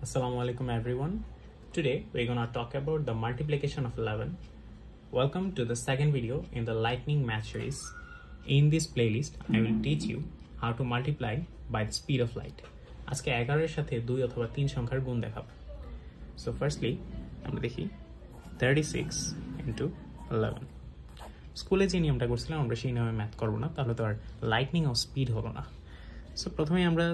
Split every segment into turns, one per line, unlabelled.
Assalamu alaikum everyone. Today we're gonna talk about the multiplication of 11. Welcome to the second video in the lightning math series. In this playlist, I will teach you how to multiply by the speed of light. আজকে 11 এর সাথে 2 অথবা 3 সংখ্যার গুণ দেখাবো। So firstly, আমরা দেখি 36 into 11. স্কুলে যে নিয়মটা করছিলাম আমরা সেই নিয়মে ম্যাথ করব না, তাহলে তো আর লাইটনিং অফ স্পিড হলো না। সো প্রথমে আমরা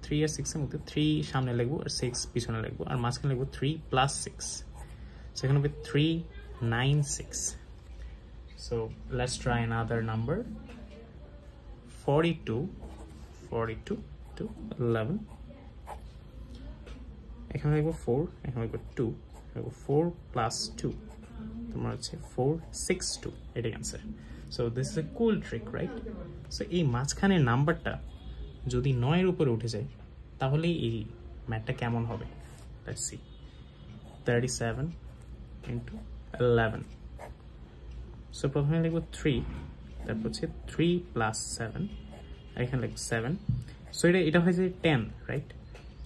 3 আর 6 এর মধ্যে 3 সামনে লিখব আর 6 পিছনে লিখব আর মাঝখানে লিখব 3 plus 6, so এখানে হবে 396. So let's try another number. 42 to 11, এখানে লিখব 4, এখানে লিখব 2, লিখব 4 plus 2, তোমার হচ্ছে 462, এটাই answer. So this is a cool trick, right? So এই মাঝখানের নাম্বারটা যদি 9 এর উপরে উঠে যায় তাহলে এই ম্যাথটা কেমন হবে? Let's see. 37 into 11. So প্রথমে লিখব 3, তারপর হচ্ছে 3 plus 7, এখানে লিখব 7. So এটা হয়ে যায় 10, right?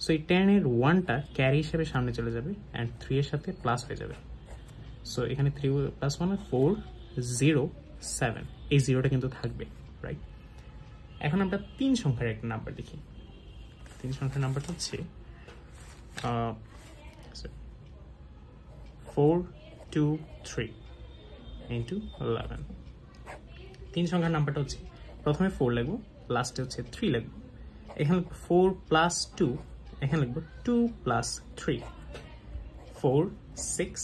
So এই 10 এর 1টা ক্যারি হিসেবে সামনে চলে যাবে and 3 এর সাথে প্লাস হয়ে যাবে. So এখানে 3 plus 1 4 0 7, এই 0টা কিন্তু থাকবে, রাইট? এখন আমরা 3 সংখ্যার একটা নাম্বার দেখি। 3 সংখ্যার নাম্বারটা হচ্ছে 423 into 11. 3 সংখ্যার নাম্বারটা হচ্ছে প্রথমে 4 লিখব, লাস্টে হচ্ছে 3 লিখব। এখানে 4 plus 2, এখানে লিখব 2 plus 3, 4 6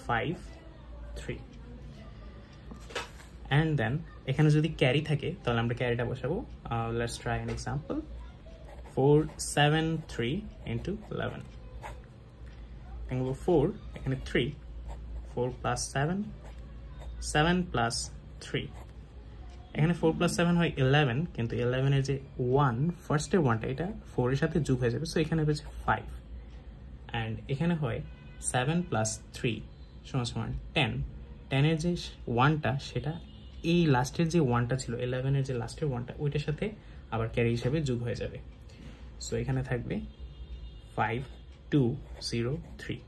5 3. And then এখানে যদি ক্যারি থাকে তাহলে আমরা ক্যারিটা বসাবো। Let's try an example. 473 into 11. এখানে 4, এখানে 3, 4 plus 7, 7 plus 3. এখানে 4 plus 7 হয় 11, কিন্তু 11 এর যে 1, ফার্স্টের 1টা এটা 4 এর সাথে যোগ হয়ে যাবে, সো এখানে হচ্ছে 5. And এখানে হয় 7 plus 3 সমান 10. 10 এর যে 1টা সেটা এই লাস্টের যে 1টা ছিল 11 এর যে লাস্টের 1টা ওইটার সাথে আবার ক্যারি হিসেবে যোগ হয়ে যাবে। সো এখানে থাকবে 5203.